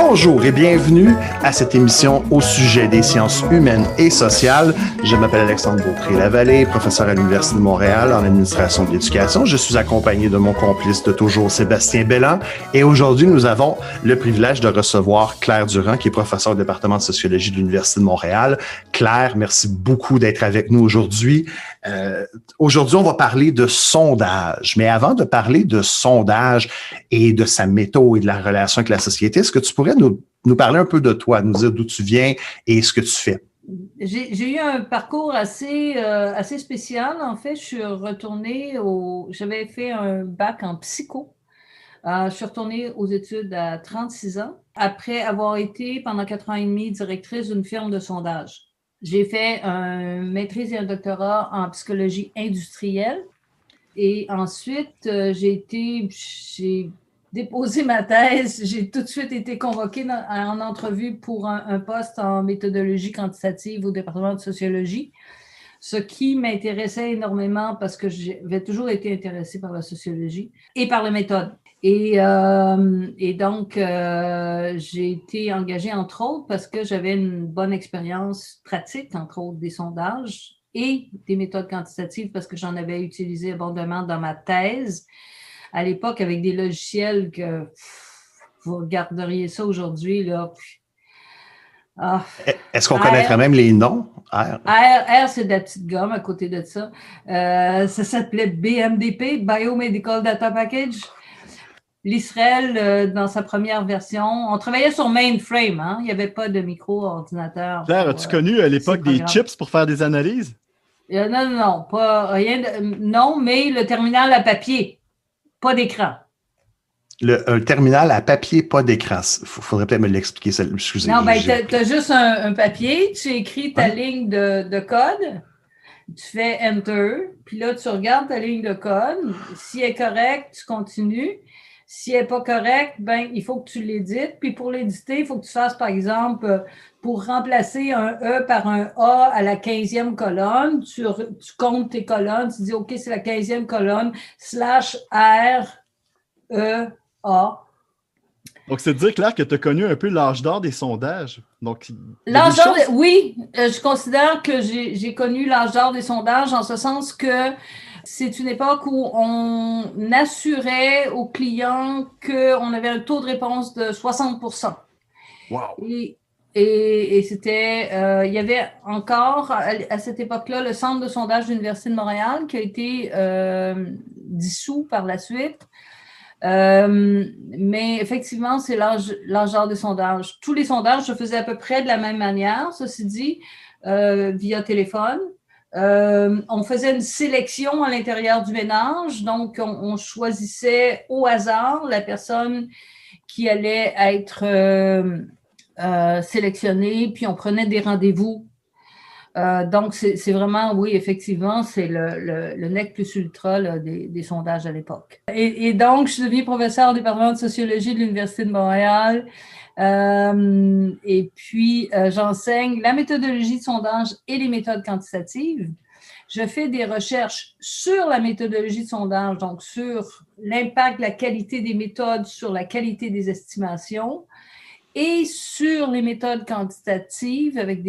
Bonjour et bienvenue à cette émission au sujet des sciences humaines et sociales. Je m'appelle Alexandre Beaupré-Lavallée, professeur à l'Université de Montréal en administration de l'éducation. Je suis accompagné de mon complice de toujours, Sébastien Belland. Et aujourd'hui, nous avons le privilège de recevoir Claire Durand, qui est professeure au département de sociologie de l'Université de Montréal. Claire, merci beaucoup d'être avec nous aujourd'hui. Aujourd'hui, on va parler de sondage. Mais avant de parler de sondage et de sa méthode et de la relation avec la société, est-ce que tu pourrais nous parler un peu de toi, nous dire d'où tu viens et ce que tu fais? J'ai eu un parcours assez spécial. En fait, j'avais fait un bac en psycho. Je suis retournée aux études à 36 ans, après avoir été pendant 4 ans et demi directrice d'une firme de sondage. J'ai fait une maîtrise et un doctorat en psychologie industrielle. Et ensuite, j'ai déposé ma thèse. J'ai tout de suite été convoquée en entrevue pour un poste en méthodologie quantitative au département de sociologie, ce qui m'intéressait énormément parce que j'avais toujours été intéressée par la sociologie et par la méthode. Et donc, j'ai été engagée, entre autres, parce que j'avais une bonne expérience pratique, entre autres, des sondages et des méthodes quantitatives, parce que j'en avais utilisé abondamment dans ma thèse, à l'époque, avec des logiciels que vous regarderiez ça aujourd'hui, là. Ah, Est-ce qu'on connaîtrait même les noms? R, c'est de la petite gomme à côté de ça. Ça s'appelait BMDP, Biomedical Data Package. L'Israël, dans sa première version, on travaillait sur mainframe, hein? Il n'y avait pas de micro-ordinateur. Claire, as-tu connu à l'époque des chips pour faire des analyses? Non, pas rien non, mais le terminal à papier, pas d'écran. Un terminal à papier, pas d'écran. Il faudrait peut-être me l'expliquer. Excusez. Non, ben, tu as juste un papier, tu écris ta ligne de code, tu fais Enter, puis là, tu regardes ta ligne de code. Si elle est correcte, tu continues. Si elle n'est pas correcte, ben, il faut que tu l'édites. Puis pour l'éditer, il faut que tu fasses, par exemple, pour remplacer un E par un A à la 15e colonne, tu comptes tes colonnes, tu dis, OK, c'est la 15e colonne, /R, E, A. Donc, c'est de dire, Claire, que tu as connu un peu l'âge d'or des sondages. Donc, l'âge d'or, oui, je considère que j'ai connu l'âge d'or des sondages en ce sens que c'est une époque où on assurait aux clients qu'on avait un taux de réponse de 60%. Wow. Et c'était, il y avait encore à cette époque-là le Centre de sondage de l'Université de Montréal qui a été dissous par la suite. Mais effectivement, c'est l'âge d'or des sondages. Tous les sondages se faisaient à peu près de la même manière, ceci dit, via téléphone. On faisait une sélection à l'intérieur du ménage, donc on choisissait au hasard la personne qui allait être sélectionnée, puis on prenait des rendez-vous. Donc, c'est vraiment, oui, effectivement, c'est le nec plus ultra là, des sondages à l'époque. Et donc, je suis devenue professeure au département de sociologie de l'Université de Montréal. Et puis, j'enseigne la méthodologie de sondage et les méthodes quantitatives. Je fais des recherches sur la méthodologie de sondage, donc sur l'impact, la qualité des méthodes, sur la qualité des estimations et sur les méthodes quantitatives avec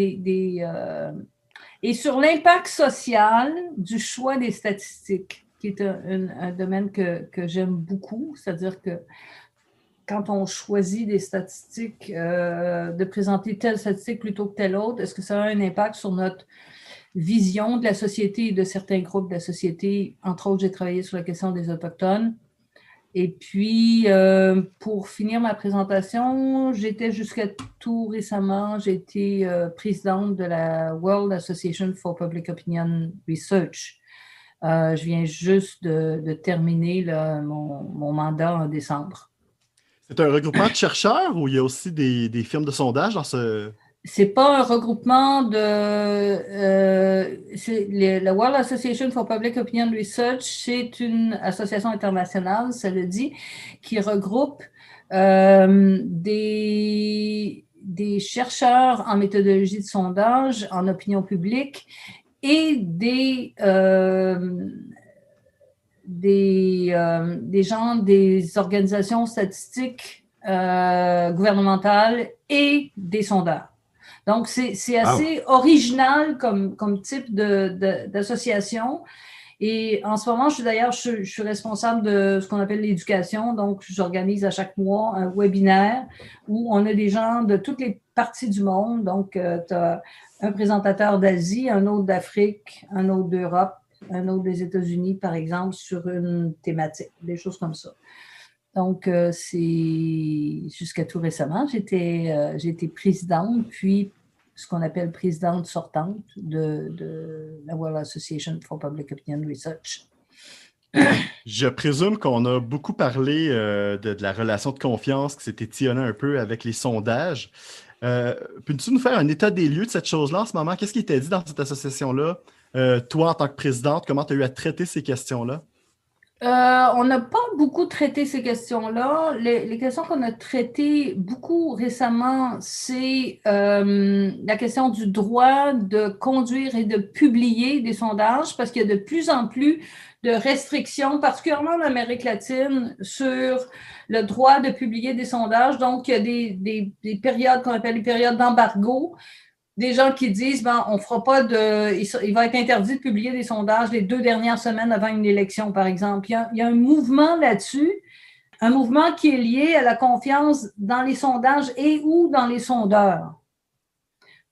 et sur l'impact social du choix des statistiques, qui est un domaine que j'aime beaucoup, c'est-à-dire que quand on choisit des statistiques, de présenter telle statistique plutôt que telle autre, est-ce que ça a un impact sur notre vision de la société et de certains groupes de la société? Entre autres, j'ai travaillé sur la question des Autochtones. Et puis, pour finir ma présentation, j'étais jusqu'à tout récemment, j'ai été présidente de la World Association for Public Opinion Research. Je viens juste de terminer là, mon mandat en décembre. C'est un regroupement de chercheurs ou il y a aussi des firmes de sondage dans ce... C'est pas un regroupement de... la World Association for Public Opinion Research, c'est une association internationale, ça le dit, qui regroupe des chercheurs en méthodologie de sondage, en opinion publique et des gens des organisations statistiques gouvernementales et des sondeurs. Donc, c'est assez original comme type d'association. Et en ce moment, je suis responsable de ce qu'on appelle l'éducation. Donc, j'organise à chaque mois un webinaire où on a des gens de toutes les parties du monde. Donc, tu as un présentateur d'Asie, un autre d'Afrique, un autre d'Europe, un autre des États-Unis, par exemple, sur une thématique, des choses comme ça. Donc, c'est jusqu'à tout récemment, j'ai été présidente, puis ce qu'on appelle présidente sortante de la World Association for Public Opinion Research. Je présume qu'on a beaucoup parlé de la relation de confiance qui s'est étiolée un peu avec les sondages. Peux-tu nous faire un état des lieux de cette chose-là en ce moment? Qu'est-ce qui était dit dans cette association-là? Toi, en tant que présidente, comment tu as eu à traiter ces questions-là? On n'a pas beaucoup traité ces questions-là. Les questions qu'on a traitées beaucoup récemment, c'est la question du droit de conduire et de publier des sondages, parce qu'il y a de plus en plus de restrictions, particulièrement en Amérique latine, sur le droit de publier des sondages. Donc, il y a des périodes qu'on appelle les périodes d'embargo. Des gens qui disent, on fera pas il va être interdit de publier des sondages les 2 dernières semaines avant une élection, par exemple. Il y a un mouvement là-dessus, un mouvement qui est lié à la confiance dans les sondages et ou dans les sondeurs.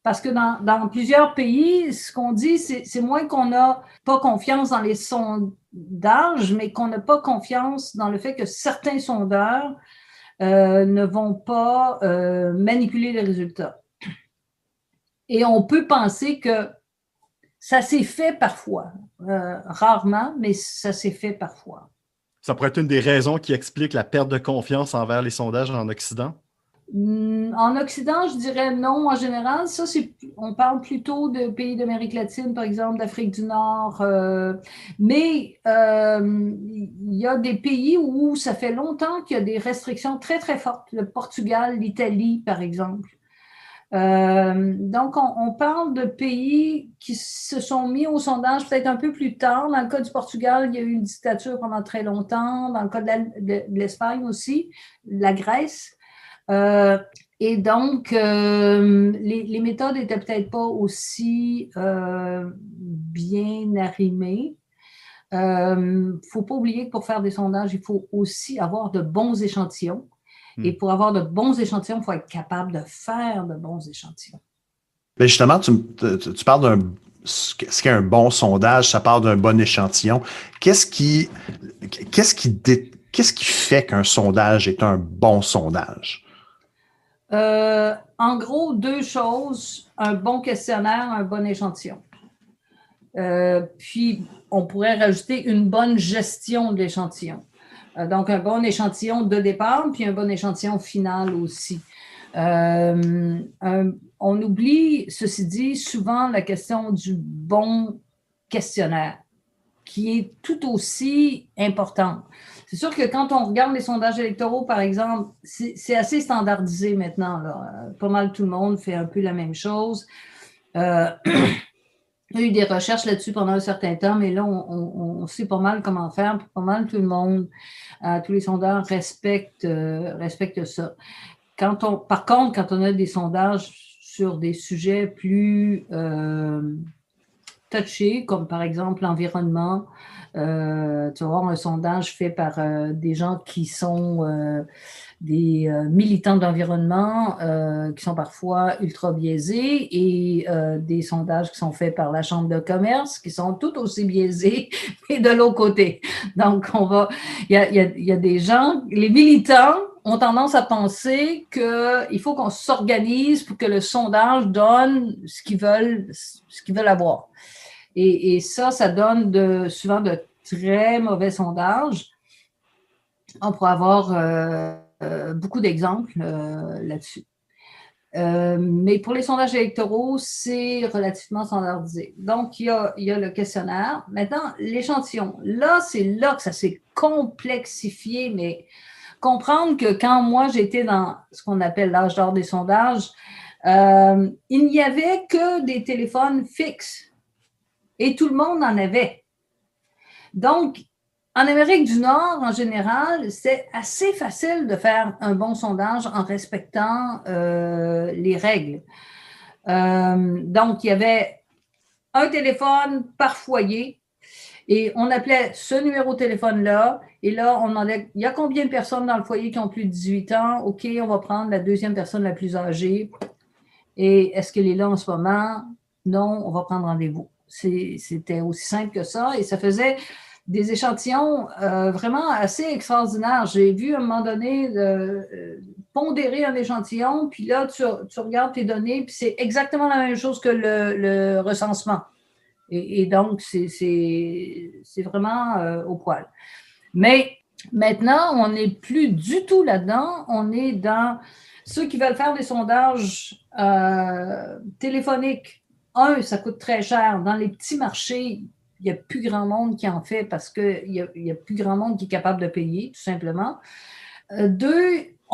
Parce que dans plusieurs pays, ce qu'on dit, c'est moins qu'on n'a pas confiance dans les sondages, mais qu'on n'a pas confiance dans le fait que certains sondeurs ne vont pas manipuler les résultats. Et on peut penser que ça s'est fait parfois, rarement, mais ça s'est fait parfois. Ça pourrait être une des raisons qui explique la perte de confiance envers les sondages en Occident? En Occident, je dirais non en général. Ça, on parle plutôt de pays d'Amérique latine, par exemple, d'Afrique du Nord. Mais il y a des pays où ça fait longtemps qu'il y a des restrictions très, très fortes. Le Portugal, l'Italie, par exemple. Donc, on parle de pays qui se sont mis au sondage peut-être un peu plus tard. Dans le cas du Portugal, il y a eu une dictature pendant très longtemps. Dans le cas de l'Espagne aussi, la Grèce. Et donc, les méthodes n'étaient peut-être pas aussi bien arrimées. Il ne faut pas oublier que pour faire des sondages, il faut aussi avoir de bons échantillons. Et pour avoir de bons échantillons, il faut être capable de faire de bons échantillons. Mais justement, tu parles ce qu'est un bon sondage, ça part d'un bon échantillon. Qu'est-ce qui fait qu'un sondage est un bon sondage? En gros, 2 choses, un bon questionnaire, un bon échantillon. Puis, on pourrait rajouter une bonne gestion de l'échantillon. Donc, un bon échantillon de départ, puis un bon échantillon final aussi. On oublie, ceci dit, souvent la question du bon questionnaire, qui est tout aussi importante. C'est sûr que quand on regarde les sondages électoraux, par exemple, c'est assez standardisé maintenant, là. Pas mal tout le monde fait un peu la même chose. Il y a eu des recherches là-dessus pendant un certain temps, mais là, on sait pas mal comment faire. Pas mal tout le monde, tous les sondeurs respectent ça. Par contre, quand on a des sondages sur des sujets plus touchés, comme par exemple l'environnement, tu vas voir un sondage fait par des gens qui sont des militants d'environnement qui sont parfois ultra biaisés et des sondages qui sont faits par la Chambre de commerce qui sont tout aussi biaisés, mais de l'autre côté. Donc, il y a des gens, les militants ont tendance à penser qu'il faut qu'on s'organise pour que le sondage donne ce qu'ils veulent avoir. Et ça donne souvent de très mauvais sondages. On pourrait avoir beaucoup d'exemples là-dessus. Mais pour les sondages électoraux, c'est relativement standardisé. Donc, il y a le questionnaire. Maintenant, l'échantillon. Là, c'est là que ça s'est complexifié, mais comprendre que quand moi, j'étais dans ce qu'on appelle l'âge d'or des sondages, il n'y avait que des téléphones fixes et tout le monde en avait. Donc, En Amérique du Nord, en général, c'est assez facile de faire un bon sondage en respectant les règles. Donc, il y avait un téléphone par foyer et on appelait ce numéro de téléphone-là et là, on demandait, il y a combien de personnes dans le foyer qui ont plus de 18 ans? OK, on va prendre la deuxième personne la plus âgée. Et est-ce qu'elle est là en ce moment? Non, on va prendre rendez-vous. C'était aussi simple que ça et ça faisait des échantillons vraiment assez extraordinaires. J'ai vu à un moment donné pondérer un échantillon, puis là, tu regardes tes données, puis c'est exactement la même chose que le recensement. Et donc, c'est vraiment au poil. Mais maintenant, on n'est plus du tout là-dedans. On est dans ceux qui veulent faire des sondages téléphoniques. Ça coûte très cher. Dans les petits marchés, il n'y a plus grand monde qui en fait parce qu'il n'y a plus grand monde qui est capable de payer, tout simplement.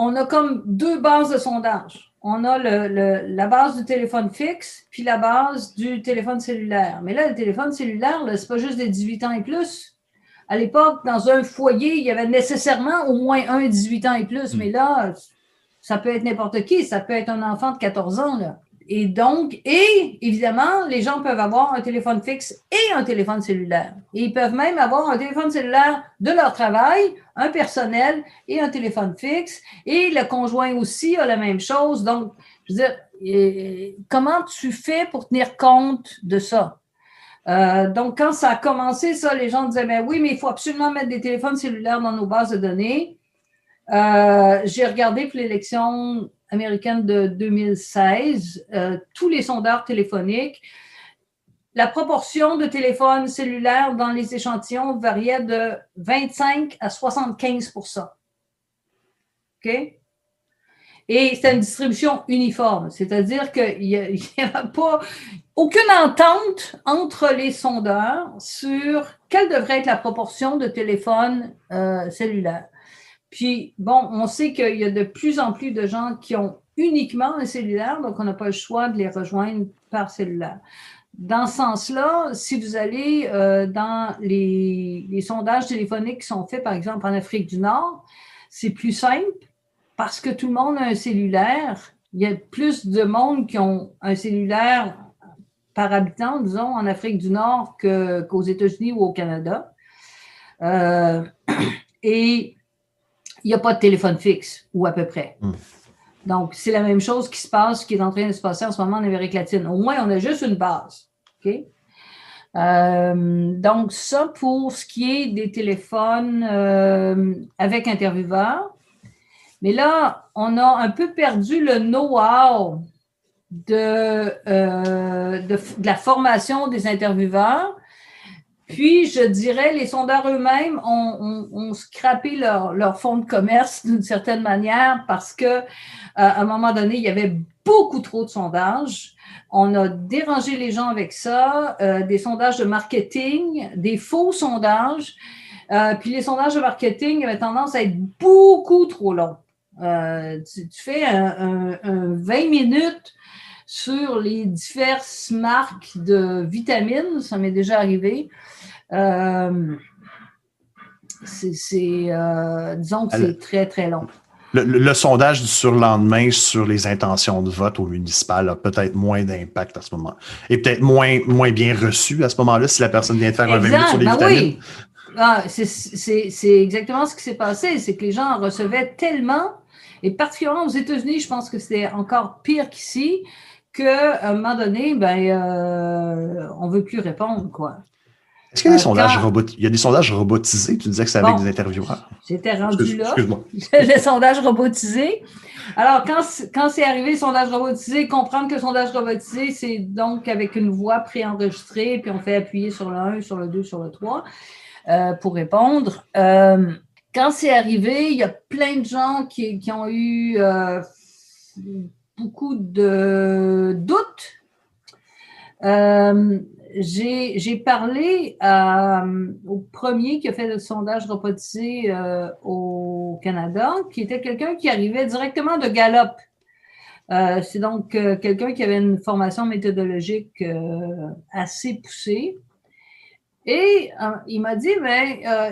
On a comme deux bases de sondage. On a la base du téléphone fixe puis la base du téléphone cellulaire. Mais là, le téléphone cellulaire, ce n'est pas juste des 18 ans et plus. À l'époque, dans un foyer, il y avait nécessairement au moins un 18 ans et plus. Mais là, ça peut être n'importe qui. Ça peut être un enfant de 14 ans, là. Et donc, évidemment, les gens peuvent avoir un téléphone fixe et un téléphone cellulaire. Et ils peuvent même avoir un téléphone cellulaire de leur travail, un personnel et un téléphone fixe. Et le conjoint aussi a la même chose. Donc, je veux dire, comment tu fais pour tenir compte de ça? Donc, quand ça a commencé, ça, les gens disaient, ben oui, mais il faut absolument mettre des téléphones cellulaires dans nos bases de données. J'ai regardé pour l'élection américaine de 2016, tous les sondeurs téléphoniques. La proportion de téléphones cellulaires dans les échantillons variait de 25 à 75 %. OK? Et c'était une distribution uniforme, c'est-à-dire qu'il n'y avait pas aucune entente entre les sondeurs sur quelle devrait être la proportion de téléphones cellulaires. Puis, bon, on sait qu'il y a de plus en plus de gens qui ont uniquement un cellulaire, donc on n'a pas le choix de les rejoindre par cellulaire. Dans ce sens-là, si vous allez dans les sondages téléphoniques qui sont faits, par exemple, en Afrique du Nord, c'est plus simple parce que tout le monde a un cellulaire. Il y a plus de monde qui ont un cellulaire par habitant, disons, en Afrique du Nord qu'aux États-Unis ou au Canada. Et il n'y a pas de téléphone fixe, ou à peu près. Donc, c'est la même chose qui est en train de se passer en ce moment en Amérique latine. Au moins, on a juste une base. OK? Donc, ça pour ce qui est des téléphones avec intervieweur. Mais là, on a un peu perdu le know-how de la formation des intervieweurs. Puis, je dirais, les sondeurs eux-mêmes ont scrappé leur fonds de commerce d'une certaine manière parce que à un moment donné, il y avait beaucoup trop de sondages. On a dérangé les gens avec ça, des sondages de marketing, des faux sondages. Puis les sondages de marketing avaient tendance à être beaucoup trop longs. Tu fais un 20 minutes sur les diverses marques de vitamines, ça m'est déjà arrivé. Disons que c'est très, très long. Le sondage du surlendemain sur les intentions de vote au municipal a peut-être moins d'impact à ce moment. Et peut-être moins bien reçu à ce moment-là si la personne vient de faire un 20 minutes sur les vitamines. Oui. C'est exactement ce qui s'est passé. C'est que les gens en recevaient tellement, et particulièrement aux États-Unis, je pense que c'était encore pire qu'ici, qu'à un moment donné, on ne veut plus répondre, quoi. Est-ce qu'il y a des sondages il y a des sondages robotisés? Tu disais que c'est avec des intervieweurs. J'étais rendu là. Excuse-moi. Le sondage robotisé. Alors, quand c'est arrivé, le sondage robotisé, comprendre que le sondage robotisé, c'est donc avec une voix préenregistrée, puis on fait appuyer sur le 1, sur le 2, sur le 3 pour répondre. Quand c'est arrivé, il y a plein de gens qui ont eu beaucoup de doutes. J'ai parlé au premier qui a fait le sondage robotisé au Canada, qui était quelqu'un qui arrivait directement de Gallup. C'est donc quelqu'un qui avait une formation méthodologique assez poussée. Et il m'a dit,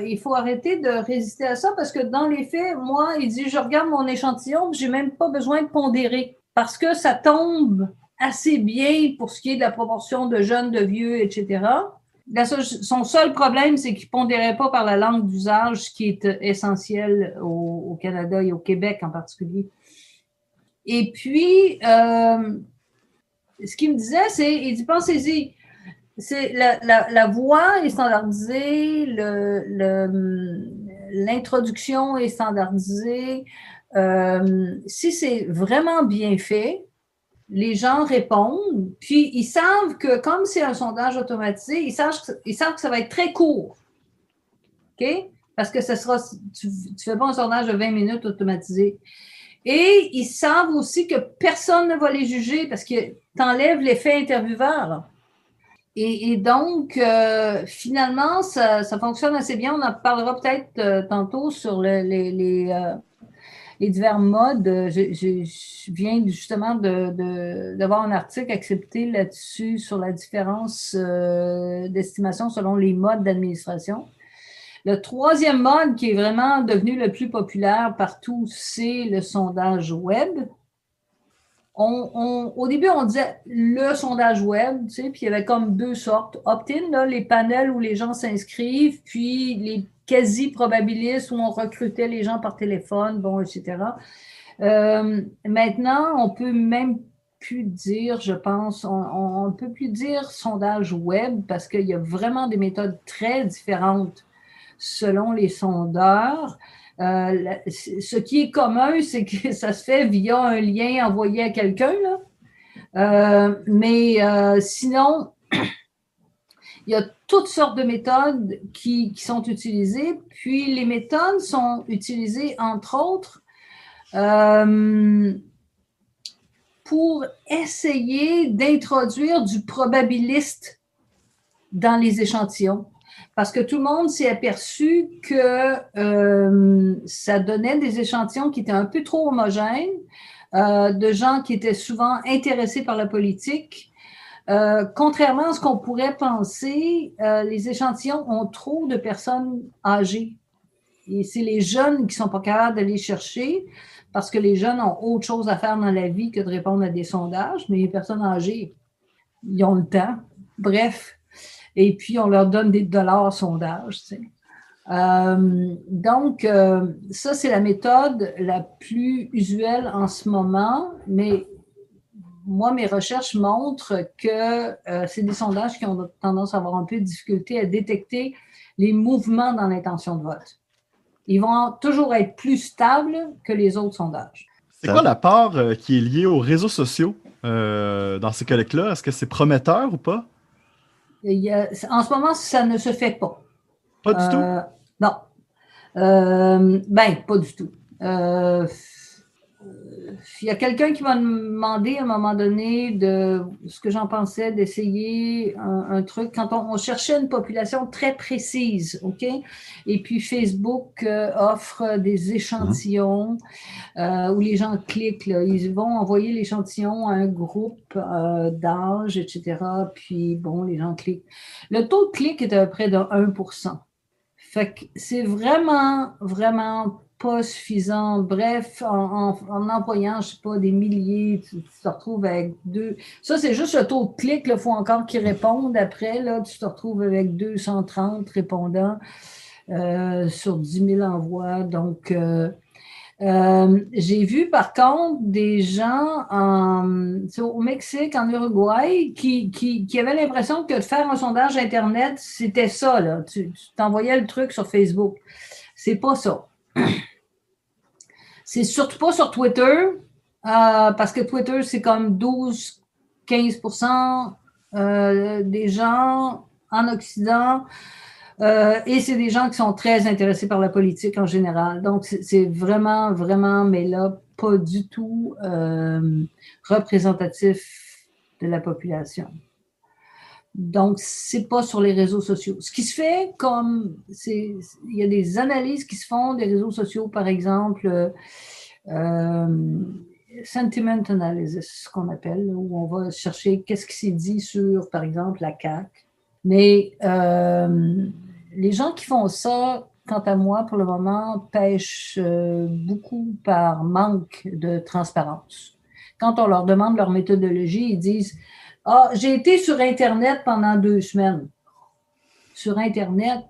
il faut arrêter de résister à ça parce que dans les faits, moi, il dit, je regarde mon échantillon, j'ai même pas besoin de pondérer parce que ça tombe assez bien pour ce qui est de la proportion de jeunes, de vieux, etc. Son seul problème, c'est qu'il ne pondérait pas par la langue d'usage qui est essentielle au Canada et au Québec en particulier. Et puis, ce qu'il me disait, il dit, pensez-y, la voix est standardisée, l'introduction est standardisée. Si c'est vraiment bien fait, les gens répondent, puis ils savent que comme c'est un sondage automatisé, ils savent que ça va être très court. OK? Parce que tu ne fais pas un sondage de 20 minutes automatisé. Et ils savent aussi que personne ne va les juger parce que tu enlèves l'effet intervieweur. Et donc, finalement, ça fonctionne assez bien. On en parlera peut-être tantôt sur les divers modes. Je viens justement d'avoir un article accepté là-dessus sur la différence d'estimation selon les modes d'administration. Le troisième mode qui est vraiment devenu le plus populaire partout, c'est le sondage web. Au début, on disait le sondage web, tu sais, puis il y avait comme deux sortes. Opt-in, les panels où les gens s'inscrivent, puis les quasi-probabilistes où on recrutait les gens par téléphone, bon, etc. Maintenant, on peut même plus dire, je pense, on ne peut plus dire sondage web parce qu'il y a vraiment des méthodes très différentes selon les sondeurs. Ce qui est commun, c'est que ça se fait via un lien envoyé à quelqu'un, mais sinon, il y a toutes sortes de méthodes qui sont utilisées. Puis les méthodes sont utilisées, entre autres, pour essayer d'introduire du probabiliste dans les échantillons. Parce que tout le monde s'est aperçu que ça donnait des échantillons qui étaient un peu trop homogènes, de gens qui étaient souvent intéressés par la politique. Contrairement à ce qu'on pourrait penser, les échantillons ont trop de personnes âgées. Et c'est les jeunes qui ne sont pas capables d'aller chercher parce que les jeunes ont autre chose à faire dans la vie que de répondre à des sondages, mais les personnes âgées, ils ont le temps. Bref. Et puis, on leur donne des dollars sondage. Tu sais. Donc, ça, c'est la méthode la plus usuelle en ce moment, mais moi, mes recherches montrent que c'est des sondages qui ont tendance à avoir un peu de difficulté à détecter les mouvements dans l'intention de vote. Ils vont toujours être plus stables que les autres sondages. C'est quoi la part qui est liée aux réseaux sociaux dans ces collectes-là? Est-ce que c'est prometteur ou pas? En ce moment, ça ne se fait pas. Pas du tout? Non. Pas du tout. Il y a quelqu'un qui m'a demandé à un moment donné de ce que j'en pensais d'essayer un truc quand on cherchait une population très précise, OK? Et puis Facebook offre des échantillons où les gens cliquent, là, ils vont envoyer l'échantillon à un groupe d'âge, etc. Puis bon, les gens cliquent. Le taux de clic est à peu près de 1%. Fait que c'est vraiment, vraiment pas suffisant. Bref, en employant, je sais pas, des milliers, tu te retrouves avec deux. Ça, c'est juste le taux de clic. Il faut encore qu'ils répondent après. Là, tu te retrouves avec 230 répondants sur 10 000 envois. Donc, j'ai vu par contre des gens au Mexique, en Uruguay, qui avaient l'impression que de faire un sondage Internet, c'était ça. Là. Tu t'envoyais le truc sur Facebook. C'est pas ça. C'est surtout pas sur Twitter, parce que Twitter, c'est comme 12-15% des gens en Occident. Et c'est des gens qui sont très intéressés par la politique en général. Donc, c'est vraiment, vraiment, mais là, pas du tout représentatif de la population. Donc, c'est pas sur les réseaux sociaux. Ce qui se fait il y a des analyses qui se font des réseaux sociaux, par exemple, sentiment analysis, ce qu'on appelle, où on va chercher qu'est-ce qui s'est dit sur, par exemple, la CAQ. Mais les gens qui font ça, quant à moi, pour le moment, pêchent beaucoup par manque de transparence. Quand on leur demande leur méthodologie, ils disent « Ah, j'ai été sur Internet pendant 2 semaines. » Sur Internet?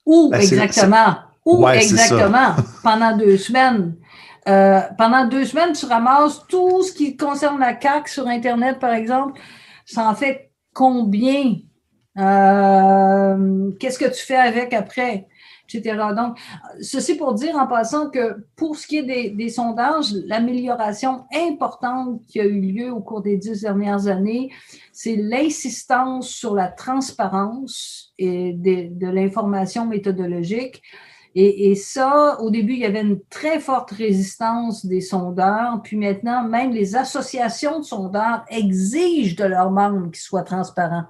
Où exactement? Où exactement? Pendant 2 semaines. Pendant 2 semaines, tu ramasses tout ce qui concerne la CAQ sur Internet, par exemple. Ça en fait combien? Qu'est-ce que tu fais avec après? Etc. Donc, ceci pour dire en passant que pour ce qui est des sondages, l'amélioration importante qui a eu lieu au cours des 10 dernières années, c'est l'insistance sur la transparence et de l'information méthodologique. Et ça, au début, il y avait une très forte résistance des sondeurs, puis maintenant, même les associations de sondeurs exigent de leurs membres qu'ils soient transparents.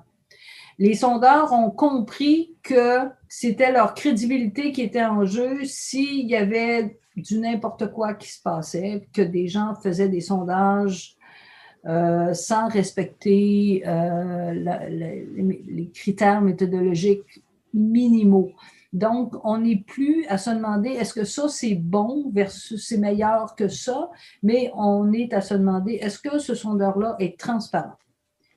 Les sondeurs ont compris que c'était leur crédibilité qui était en jeu s'il y avait du n'importe quoi qui se passait, que des gens faisaient des sondages sans respecter les critères méthodologiques minimaux. Donc, on n'est plus à se demander est-ce que ça c'est bon versus c'est meilleur que ça, mais on est à se demander est-ce que ce sondeur-là est transparent?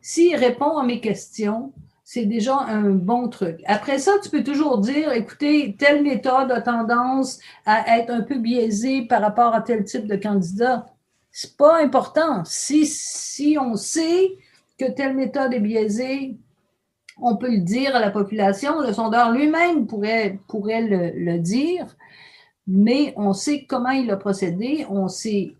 S'il répond à mes questions, c'est déjà un bon truc. Après ça, tu peux toujours dire, écoutez, telle méthode a tendance à être un peu biaisée par rapport à tel type de candidat. C'est pas important. Si on sait que telle méthode est biaisée, on peut le dire à la population. Le sondeur lui-même pourrait le dire, mais on sait comment il a procédé, on sait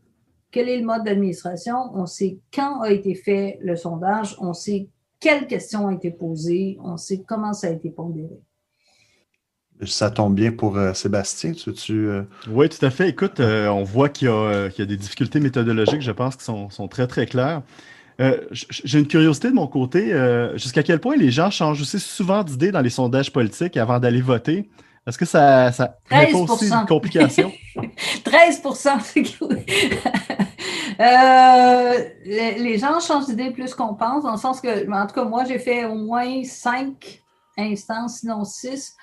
quel est le mode d'administration, on sait quand a été fait le sondage, on sait quelles questions ont été posées, on sait comment ça a été pondéré. Ça tombe bien pour Sébastien. Oui, tout à fait. Écoute, on voit qu'il y a des difficultés méthodologiques, je pense, qui sont très, très claires. J'ai une curiosité de mon côté. Jusqu'à quel point les gens changent aussi souvent d'idée dans les sondages politiques avant d'aller voter? Est-ce que ça met pas aussi une complication? 13%. Les gens changent d'idée plus qu'on pense, dans le sens que, en tout cas, moi, j'ai fait au moins 5 instances, sinon 6,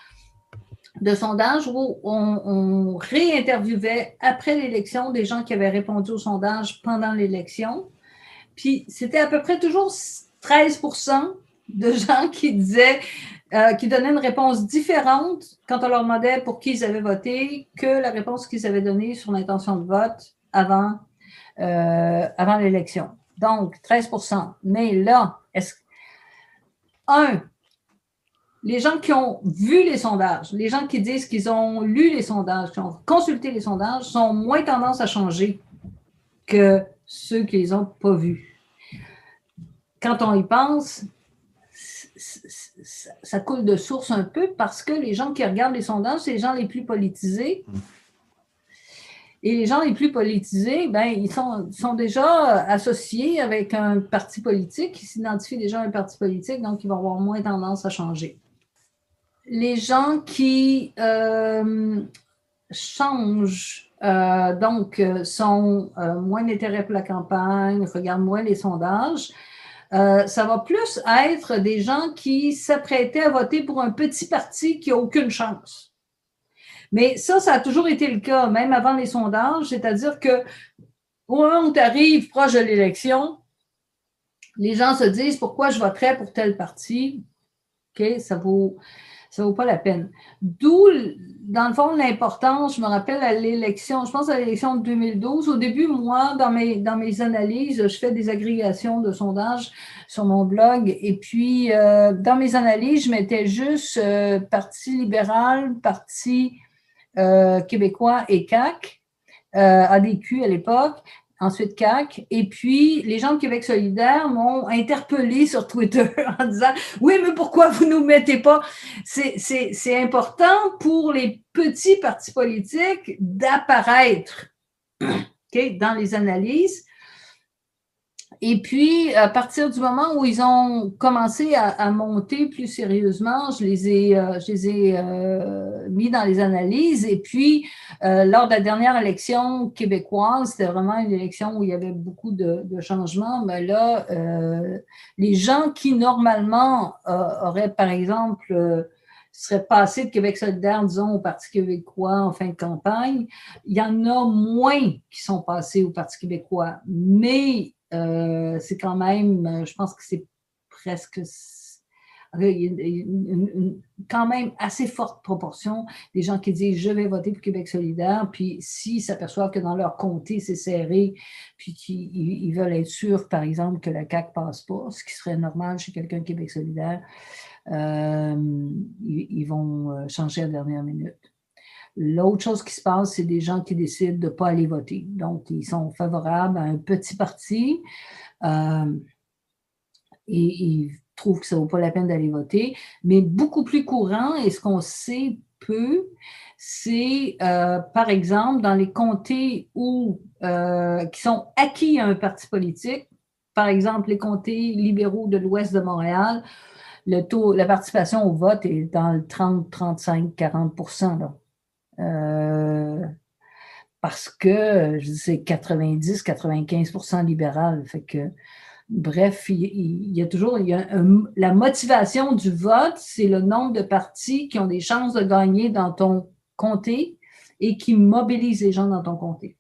de sondages où on réinterviewait après l'élection des gens qui avaient répondu au sondage pendant l'élection. Puis, c'était à peu près toujours 13% de gens qui disaient, qui donnaient une réponse différente quand on leur demandait pour qui ils avaient voté que la réponse qu'ils avaient donnée sur l'intention de vote avant l'élection. Donc, 13%. Mais là, les gens qui ont vu les sondages, les gens qui disent qu'ils ont lu les sondages, qui ont consulté les sondages, sont moins tendance à changer que ceux qui les ont pas vus. Quand on y pense, ça coule de source un peu parce que les gens qui regardent les sondages, c'est les gens les plus politisés. Et les gens les plus politisés, ben, ils sont déjà associés avec un parti politique, ils s'identifient déjà à un parti politique, donc ils vont avoir moins tendance à changer. Les gens qui changent, donc sont moins d'intérêt pour la campagne, regardent moins les sondages, ça va plus être des gens qui s'apprêtaient à voter pour un petit parti qui n'a aucune chance. Mais ça a toujours été le cas, même avant les sondages, c'est-à-dire que au moment où tu arrives proche de l'élection, les gens se disent pourquoi je voterais pour tel parti. OK, ça vaut pas la peine. D'où, dans le fond, l'importance, je me rappelle à l'élection, je pense à l'élection de 2012. Au début, moi, dans mes analyses, je fais des agrégations de sondages sur mon blog. Et puis, dans mes analyses, je mettais juste Parti libéral, Parti québécois et CAQ, ADQ à l'époque. Ensuite CAQ. Et puis, les gens de Québec solidaire m'ont interpellé sur Twitter en disant « Oui, mais pourquoi vous ne nous mettez pas? » C'est important pour les petits partis politiques d'apparaître dans les analyses. Et puis, à partir du moment où ils ont commencé à monter plus sérieusement, je les ai mis dans les analyses. Et puis, lors de la dernière élection québécoise, c'était vraiment une élection où il y avait beaucoup de changements. Mais là, les gens qui, normalement, auraient, par exemple, seraient passés de Québec solidaire, disons, au Parti québécois en fin de campagne, il y en a moins qui sont passés au Parti québécois. Mais c'est quand même, je pense que c'est presque, il y a quand même assez forte proportion des gens qui disent je vais voter pour Québec solidaire, puis s'ils s'aperçoivent que dans leur comté c'est serré, puis qu'ils veulent être sûrs, par exemple, que la CAQ passe pas, ce qui serait normal chez quelqu'un de Québec solidaire, ils vont changer à la dernière minute. L'autre chose qui se passe, c'est des gens qui décident de ne pas aller voter. Donc, ils sont favorables à un petit parti et ils trouvent que ça ne vaut pas la peine d'aller voter. Mais beaucoup plus courant, et ce qu'on sait peu, c'est, par exemple, dans les comtés qui sont acquis à un parti politique, par exemple, les comtés libéraux de l'ouest de Montréal, la participation au vote est dans le 30, 35, 40%. Là. Parce que c'est 90-95% libéral. Fait que, bref, il y a toujours la motivation du vote, c'est le nombre de partis qui ont des chances de gagner dans ton comté et qui mobilisent les gens dans ton comté.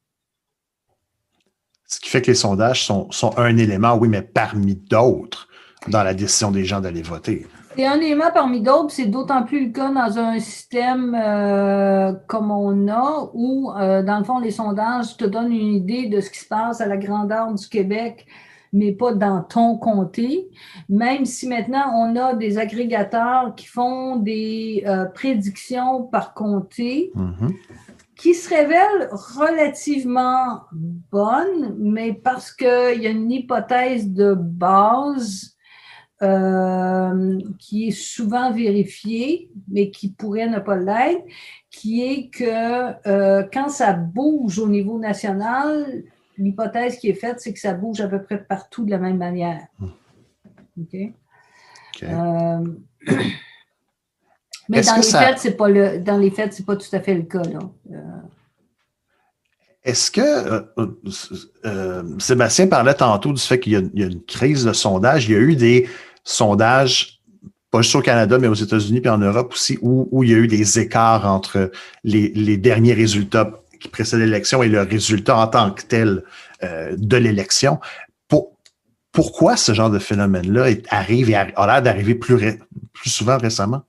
Ce qui fait que les sondages sont un élément, oui, mais parmi d'autres dans la décision des gens d'aller voter. C'est un élément parmi d'autres, c'est d'autant plus le cas dans un système comme on a, où, dans le fond, les sondages te donnent une idée de ce qui se passe à la grandeur du Québec, mais pas dans ton comté. Même si maintenant, on a des agrégateurs qui font des prédictions par comté, qui se révèlent relativement bonnes, mais parce qu'il y a une hypothèse de base qui est souvent vérifié, mais qui pourrait ne pas l'être, qui est que quand ça bouge au niveau national, l'hypothèse qui est faite, c'est que ça bouge à peu près partout de la même manière. OK? Mais dans les faits, c'est pas tout à fait le cas, là. Est-ce que Sébastien parlait tantôt du fait qu'il y a une crise de sondage. Il y a eu des sondages, pas juste au Canada, mais aux États-Unis et en Europe aussi, où il y a eu des écarts entre les derniers résultats qui précèdent l'élection et le résultat en tant que tel de l'élection. Pourquoi ce genre de phénomène-là arrive et a l'air d'arriver plus souvent récemment?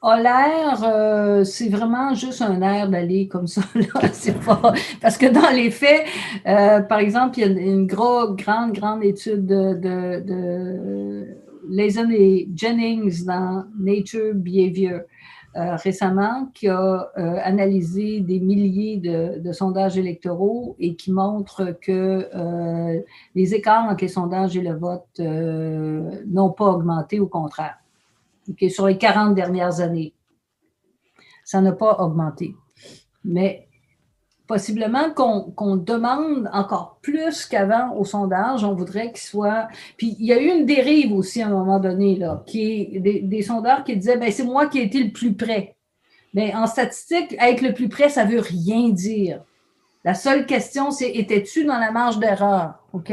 A l'air, c'est vraiment juste un air d'aller comme ça. Là. C'est pas... Parce que dans les faits, par exemple, il y a une grande étude de Lazen et Jennings dans Nature Behavior récemment qui a analysé des milliers de sondages électoraux et qui montre que les écarts entre les sondages et le vote n'ont pas augmenté, au contraire. Okay, sur les 40 dernières années. Ça n'a pas augmenté. Mais possiblement qu'on demande encore plus qu'avant au sondage, on voudrait qu'il soit... Puis il y a eu une dérive aussi à un moment donné, là, qui est des sondeurs qui disaient, ben c'est moi qui ai été le plus près. Mais en statistique, être le plus près, ça veut rien dire. La seule question, c'est, étais-tu dans la marge d'erreur? OK?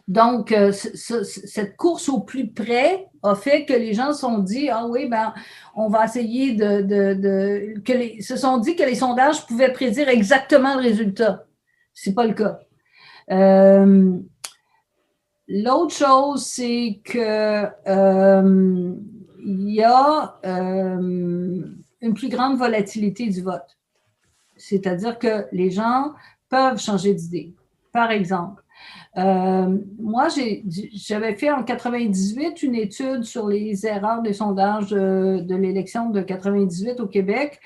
Donc, cette course au plus près a fait que les gens se sont dit, ah oui, ben, on va essayer se sont dit que les sondages pouvaient prédire exactement le résultat. C'est pas le cas. L'autre chose, c'est que il y a une plus grande volatilité du vote. C'est-à-dire que les gens peuvent changer d'idée. Par exemple, moi, j'avais fait en 98 une étude sur les erreurs des sondages de l'élection de 98 au Québec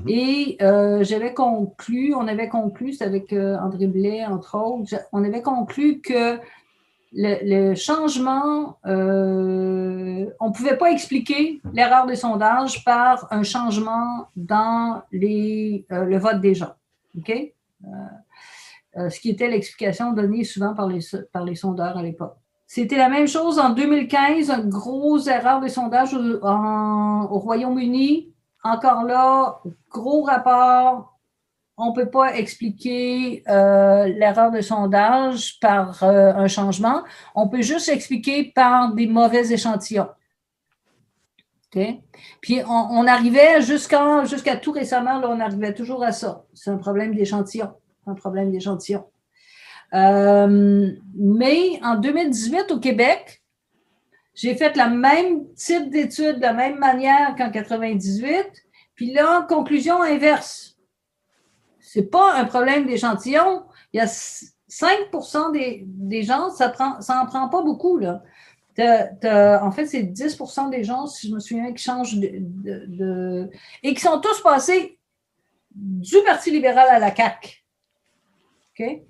et on avait conclu, c'est avec André Blais, entre autres, on avait conclu que le changement, on ne pouvait pas expliquer l'erreur des sondages par un changement dans le vote des gens. OK? ce qui était l'explication donnée souvent par les sondeurs à l'époque. C'était la même chose en 2015, une grosse erreur de sondage au Royaume-Uni. Encore là, gros rapport. On ne peut pas expliquer l'erreur de sondage par un changement. On peut juste expliquer par des mauvais échantillons. Okay? Puis on arrivait jusqu'à tout récemment, là, on arrivait toujours à ça. C'est un problème d'échantillon. Mais en 2018, au Québec, j'ai fait le même type d'étude de la même manière qu'en 98. Puis là, conclusion inverse. C'est pas un problème d'échantillon. Il y a 5% des gens, ça en prend pas beaucoup, là. En fait, c'est 10% des gens, si je me souviens, qui changent et qui sont tous passés du Parti libéral à la CAQ. OK?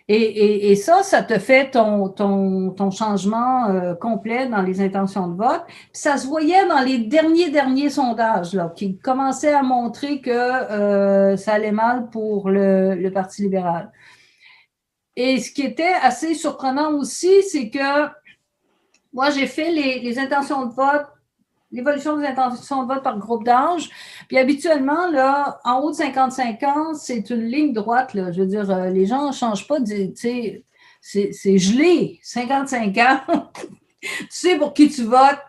Et ça te fait ton changement complet dans les intentions de vote. Puis ça se voyait dans les derniers sondages là, qui commençaient à montrer que ça allait mal pour le Parti libéral. Et ce qui était assez surprenant aussi, c'est que moi, j'ai fait les intentions de vote, l'évolution des intentions de vote par groupe d'âge. Puis habituellement, là, en haut de 55 ans, c'est une ligne droite. Là. Je veux dire, les gens ne changent pas. Tu sais, c'est gelé, 55 ans. Tu sais pour qui tu votes.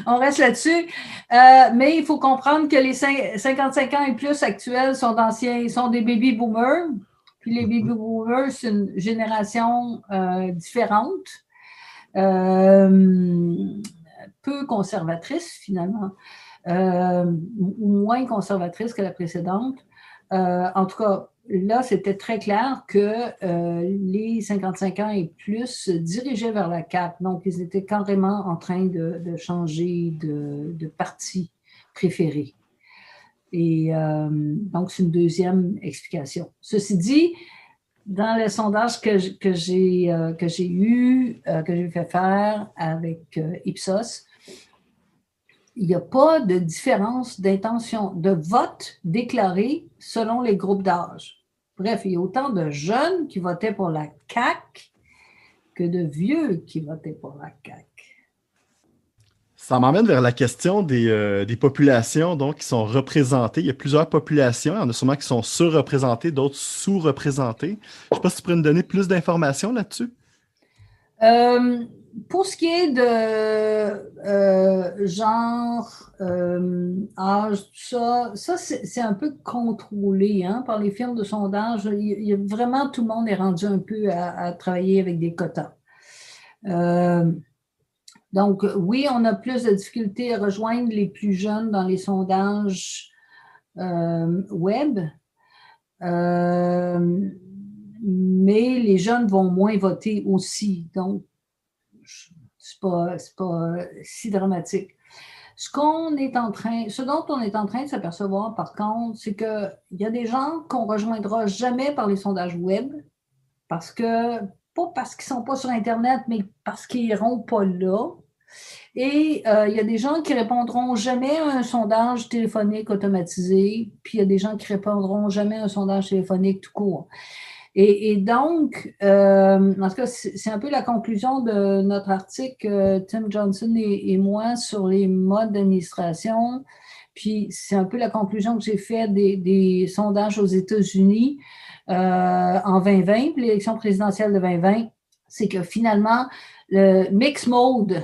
On reste là-dessus. Mais il faut comprendre que les 55 ans et plus actuels sont des baby boomers. Puis les baby boomers, c'est une génération différente. Peu conservatrice, finalement, ou moins conservatrice que la précédente. En tout cas, là, c'était très clair que les 55 ans et plus se dirigeaient vers la CAQ. Donc, ils étaient carrément en train de changer de parti préféré. Et donc, c'est une deuxième explication. Ceci dit, dans le sondage que j'ai fait faire avec Ipsos, il n'y a pas de différence d'intention de vote déclaré selon les groupes d'âge. Bref, il y a autant de jeunes qui votaient pour la CAQ que de vieux qui votaient pour la CAQ. Ça m'emmène vers la question des populations donc, qui sont représentées. Il y a plusieurs populations. Il y en a sûrement qui sont surreprésentées, d'autres sous-représentées. Je ne sais pas si tu pourrais nous donner plus d'informations là-dessus. Pour ce qui est de genre, âge, tout ça c'est un peu contrôlé par les firmes de sondage. Vraiment, tout le monde est rendu un peu à travailler avec des quotas. Donc, oui, on a plus de difficultés à rejoindre les plus jeunes dans les sondages web, mais les jeunes vont moins voter aussi. Donc, c'est pas si dramatique. Ce dont on est en train de s'apercevoir, par contre, c'est qu'il y a des gens qu'on ne rejoindra jamais par les sondages web, pas parce qu'ils ne sont pas sur Internet, mais parce qu'ils n'iront pas là. Et il y a des gens qui ne répondront jamais à un sondage téléphonique automatisé, puis il y a des gens qui ne répondront jamais à un sondage téléphonique tout court. Et donc, en tout cas, c'est un peu la conclusion de notre article, Tim Johnson et moi, sur les modes d'administration. Puis, c'est un peu la conclusion que j'ai faite des sondages aux États-Unis en 2020, l'élection présidentielle de 2020, c'est que finalement, le mix mode,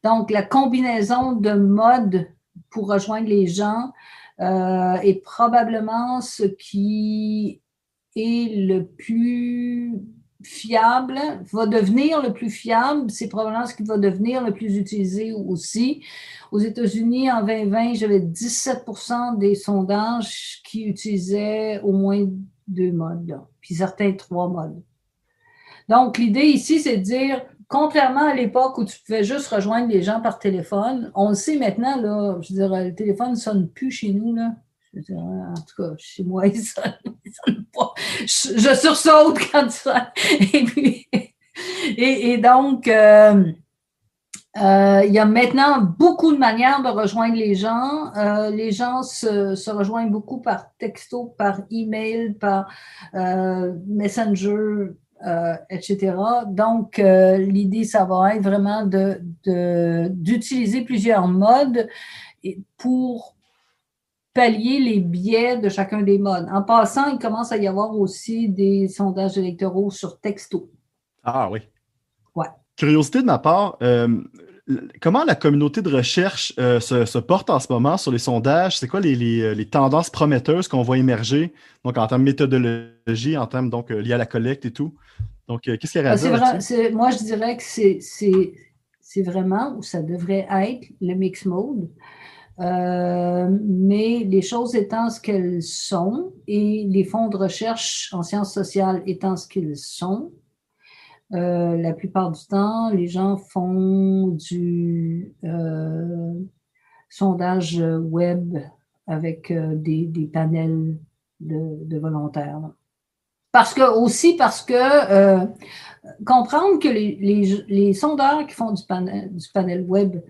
donc la combinaison de modes pour rejoindre les gens, est probablement ce qui est le plus fiable, va devenir le plus fiable, c'est probablement ce qui va devenir le plus utilisé aussi. Aux États-Unis, en 2020, j'avais 17% des sondages qui utilisaient au moins 2 modes, là, puis certains 3 modes. Donc, l'idée ici, c'est de dire, contrairement à l'époque où tu pouvais juste rejoindre les gens par téléphone, on le sait maintenant, là, je veux dire, le téléphone ne sonne plus chez nous, là. Je veux dire, en tout cas, chez moi, il sonne pas. Je sursaute quand il sonne. Et donc, Il y a maintenant beaucoup de manières de rejoindre les gens. Les gens se rejoignent beaucoup par texto, par email, par Messenger, etc. Donc, l'idée, ça va être vraiment d'utiliser plusieurs modes pour pallier les biais de chacun des modes. En passant, il commence à y avoir aussi des sondages électoraux sur texto. Ah oui. Ouais. Curiosité de ma part, comment la communauté de recherche se porte en ce moment sur les sondages? C'est quoi les tendances prometteuses qu'on voit émerger, donc en termes de méthodologie, en termes donc liés à la collecte et tout? Donc, qu'est-ce qu'il y a à dire là-dessus? Moi, je dirais que c'est vraiment, ou ça devrait être, le mix mode. Mais les choses étant ce qu'elles sont et les fonds de recherche en sciences sociales étant ce qu'ils sont, la plupart du temps, les gens font du sondage web avec des panels de volontaires. Parce que comprendre que les sondeurs qui font du panel web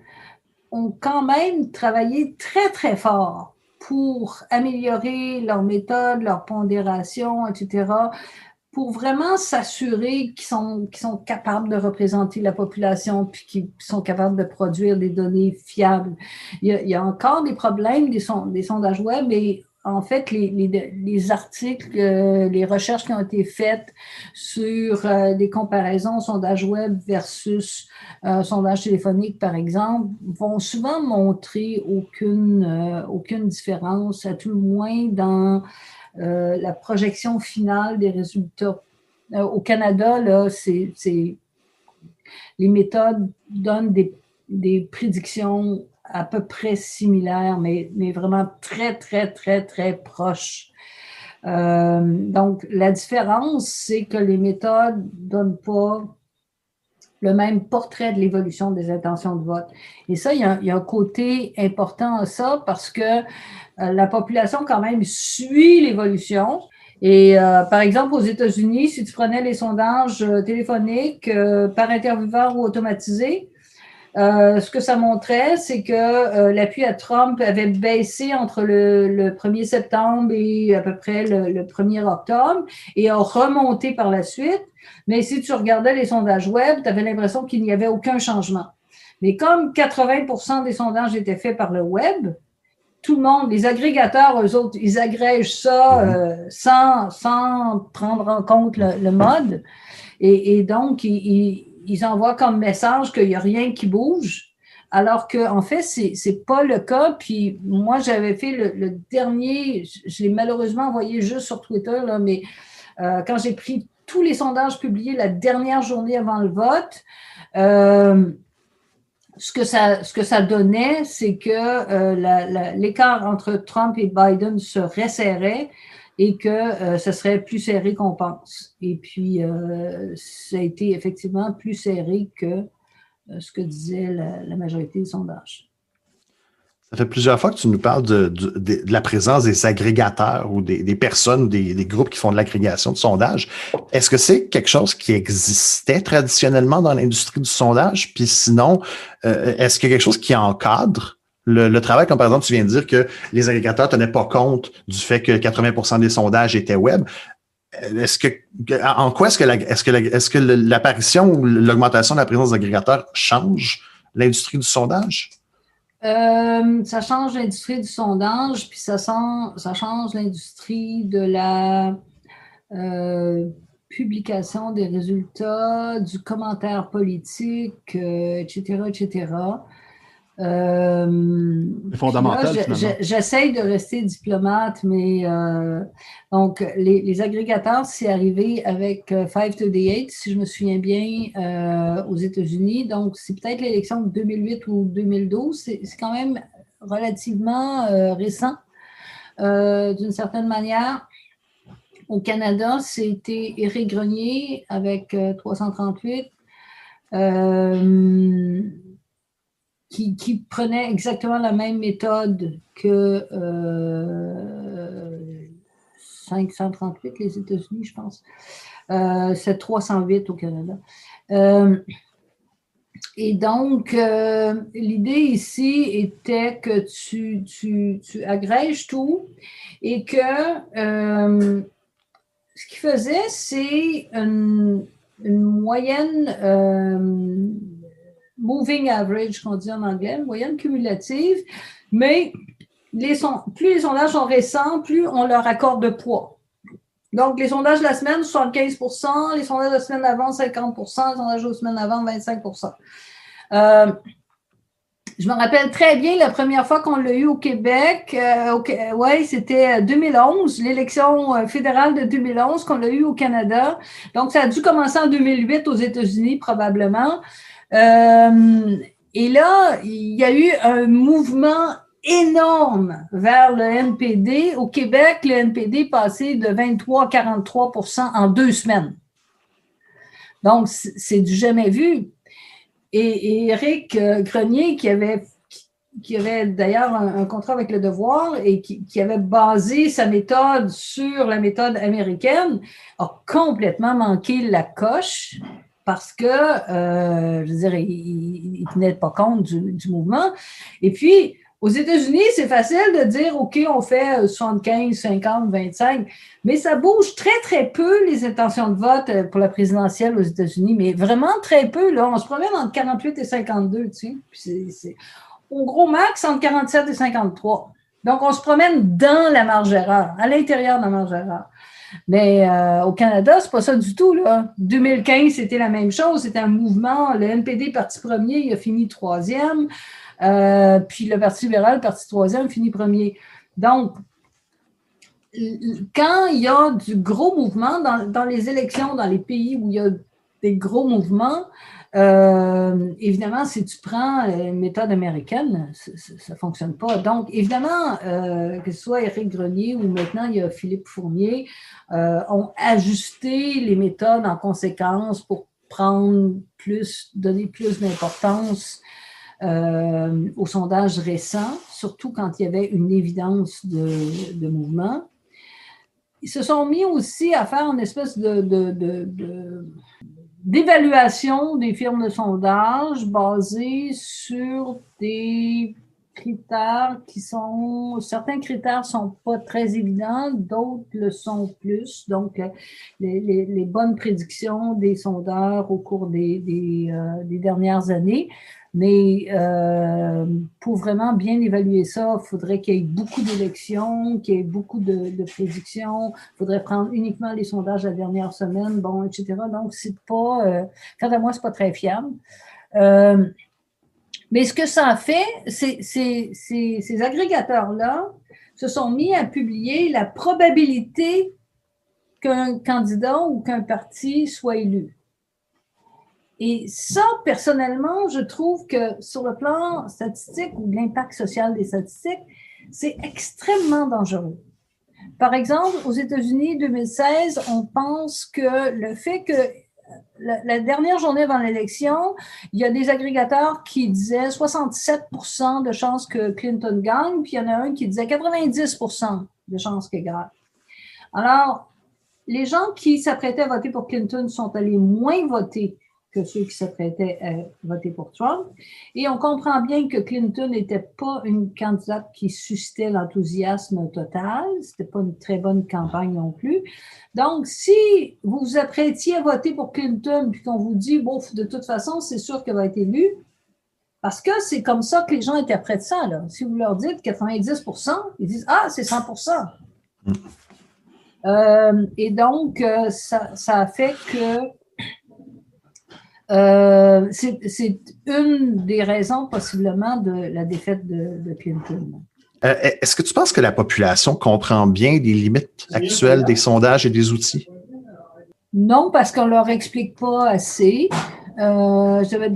ont quand même travaillé très, très fort pour améliorer leur méthode, leur pondération, etc., pour vraiment s'assurer qu'ils sont capables de représenter la population puis qu'ils sont capables de produire des données fiables. Il y a encore des problèmes des sondages web, mais en fait, les articles, les recherches qui ont été faites sur des comparaisons sondage web versus sondage téléphonique, par exemple, vont souvent montrer aucune différence, à tout le moins dans la projection finale des résultats. Au Canada, là, les méthodes donnent des prédictions à peu près similaires, mais vraiment très, très, très, très proches. Donc, la différence, c'est que les méthodes ne donnent pas le même portrait de l'évolution des intentions de vote. Et ça, il y a un côté important à ça parce que la population, quand même, suit l'évolution. Et par exemple, aux États-Unis, si tu prenais les sondages téléphoniques par intervieweur ou automatisé, ce que ça montrait, c'est que l'appui à Trump avait baissé entre le 1er septembre et à peu près le 1er octobre et a remonté par la suite. Mais si tu regardais les sondages web, tu avais l'impression qu'il n'y avait aucun changement. Mais comme 80% des sondages étaient faits par le web, tout le monde, les agrégateurs, eux autres, ils agrègent ça sans prendre en compte le mode. Et donc, ils envoient comme message qu'il n'y a rien qui bouge, alors qu'en fait, c'est pas le cas. Puis moi, j'avais fait le dernier, je l'ai malheureusement envoyé juste sur Twitter, là, mais quand j'ai pris tous les sondages publiés la dernière journée avant le vote, ce que ça donnait, c'est que l'écart entre Trump et Biden se resserrait et que ce serait plus serré qu'on pense. Et puis, ça a été effectivement plus serré que ce que disait la majorité des sondages. Ça fait plusieurs fois que tu nous parles de la présence des agrégateurs ou des personnes, des groupes qui font de l'agrégation de sondage. Est-ce que c'est quelque chose qui existait traditionnellement dans l'industrie du sondage? Puis sinon, est-ce qu'il y a quelque chose qui encadre le travail, comme par exemple, tu viens de dire que les agrégateurs tenaient pas compte du fait que 80% des sondages étaient web. En quoi est-ce que l'apparition ou l'augmentation de la présence d'agrégateurs change l'industrie du sondage? Ça change l'industrie du sondage, puis ça change l'industrie de la publication des résultats, du commentaire politique, etc., etc. C'est fondamental, finalement. J'essaye de rester diplomate, mais donc les agrégateurs, c'est arrivé avec 538, si je me souviens bien, aux États-Unis. Donc, c'est peut-être l'élection de 2008 ou 2012. C'est quand même relativement récent, d'une certaine manière. Au Canada, c'était Éric Grenier avec 338. Qui prenait exactement la même méthode que 538, les États-Unis, je pense. C'est 308 au Canada. Et donc, l'idée ici était que tu agrèges tout et que ce qu'il faisait, c'est une moyenne moving average, qu'on dit en anglais, une moyenne cumulative, mais plus les sondages sont récents, plus on leur accorde de poids. Donc, les sondages de la semaine, 75%, les sondages de la semaine avant, 50%, les sondages de la semaine avant, 25%. Je me rappelle très bien la première fois qu'on l'a eu au Québec. C'était 2011, l'élection fédérale de 2011 qu'on l'a eu au Canada. Donc, ça a dû commencer en 2008 aux États-Unis, probablement. Et là, il y a eu un mouvement énorme vers le NPD. Au Québec, le NPD est passé de 23 à 43% en 2 semaines. Donc, c'est du jamais vu. Et Éric Grenier, qui avait d'ailleurs un contrat avec Le Devoir et qui avait basé sa méthode sur la méthode américaine, a complètement manqué la coche parce que, je veux dire, il ne tenait pas compte du mouvement. Et puis, aux États-Unis, c'est facile de dire, OK, on fait 75, 50, 25, mais ça bouge très, très peu les intentions de vote pour la présidentielle aux États-Unis, mais vraiment très peu. Là, on se promène entre 48 et 52, tu sais. Puis c'est au gros max, entre 47 et 53. Donc, on se promène dans la marge d'erreur, à l'intérieur de la marge d'erreur. Mais au Canada, c'est pas ça du tout, là. 2015, c'était la même chose. C'était un mouvement. Le NPD, parti premier, il a fini 3e. Puis le Parti libéral, parti 3e, finit premier. Donc, quand il y a du gros mouvement dans les élections, dans les pays où il y a des gros mouvements, évidemment, si tu prends une méthode américaine, ça ne fonctionne pas. Donc, évidemment, que ce soit Éric Grenier ou maintenant il y a Philippe Fournier, ont ajusté les méthodes en conséquence pour donner plus d'importance aux sondages récents, surtout quand il y avait une évidence de mouvement. Ils se sont mis aussi à faire une espèce d'évaluation des firmes de sondage basée sur des critères certains critères sont pas très évidents, d'autres le sont plus. Donc, les bonnes prédictions des sondeurs au cours des dernières années. Mais pour vraiment bien évaluer ça, il faudrait qu'il y ait beaucoup d'élections, qu'il y ait beaucoup de prédictions. Il faudrait prendre uniquement les sondages de la dernière semaine, bon, etc. Donc, c'est pas, quant à moi, c'est pas très fiable. Mais ce que ça a fait, ces agrégateurs-là se sont mis à publier la probabilité qu'un candidat ou qu'un parti soit élu. Et ça, personnellement, je trouve que sur le plan statistique ou de l'impact social des statistiques, c'est extrêmement dangereux. Par exemple, aux États-Unis, 2016, on pense que le fait que la dernière journée avant l'élection, il y a des agrégateurs qui disaient 67% de chances que Clinton gagne, puis il y en a un qui disait 90% de chances qu'il gagne. Alors, les gens qui s'apprêtaient à voter pour Clinton sont allés moins voter que ceux qui s'apprêtaient à voter pour Trump. Et on comprend bien que Clinton n'était pas une candidate qui suscitait l'enthousiasme total. C'était pas une très bonne campagne non plus. Donc, si vous vous apprêtiez à voter pour Clinton, puis qu'on vous dit, bon, de toute façon, c'est sûr qu'elle va être élue, parce que c'est comme ça que les gens interprètent ça, là. Si vous leur dites 90%, ils disent, ah, c'est 100%. Et donc, ça a fait que c'est une des raisons possiblement de la défaite de Clinton. Est-ce que tu penses que la population comprend bien les limites actuelles des sondages et des outils? Non, parce qu'on ne leur explique pas assez. J'avais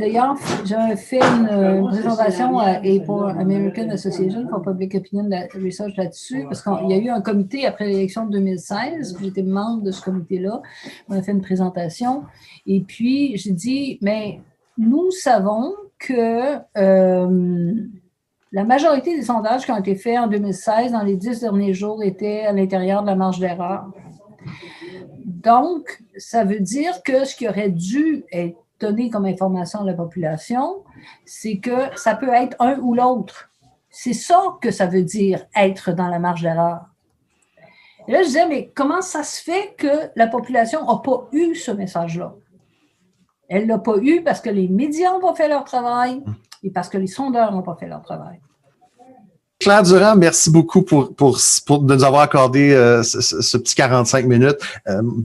fait une présentation à APOR, American Association for Public Opinion Research là-dessus, parce qu'il y a eu un comité après l'élection de 2016, j'étais membre de ce comité-là, on a fait une présentation, et puis j'ai dit, mais nous savons que la majorité des sondages qui ont été faits en 2016, dans les 10 derniers jours, étaient à l'intérieur de la marge d'erreur. Donc, ça veut dire que ce qui aurait dû être donner comme information à la population, c'est que ça peut être un ou l'autre. C'est ça que ça veut dire être dans la marge d'erreur. Et là, je disais, mais comment ça se fait que la population n'a pas eu ce message-là? Elle ne l'a pas eu parce que les médias n'ont pas fait leur travail et parce que les sondeurs n'ont pas fait leur travail. Claire Durand, merci beaucoup pour de nous avoir accordé ce petit 45 minutes.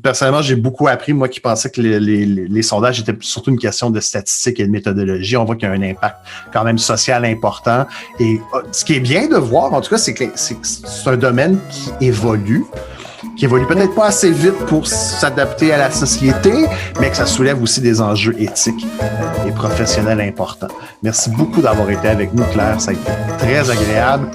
Personnellement, j'ai beaucoup appris, moi qui pensais que les sondages étaient surtout une question de statistiques et de méthodologie. On voit qu'il y a un impact quand même social important. Et ce qui est bien de voir, en tout cas, c'est que c'est un domaine qui évolue peut-être pas assez vite pour s'adapter à la société, mais que ça soulève aussi des enjeux éthiques et professionnels importants. Merci beaucoup d'avoir été avec nous, Claire. Ça a été très agréable.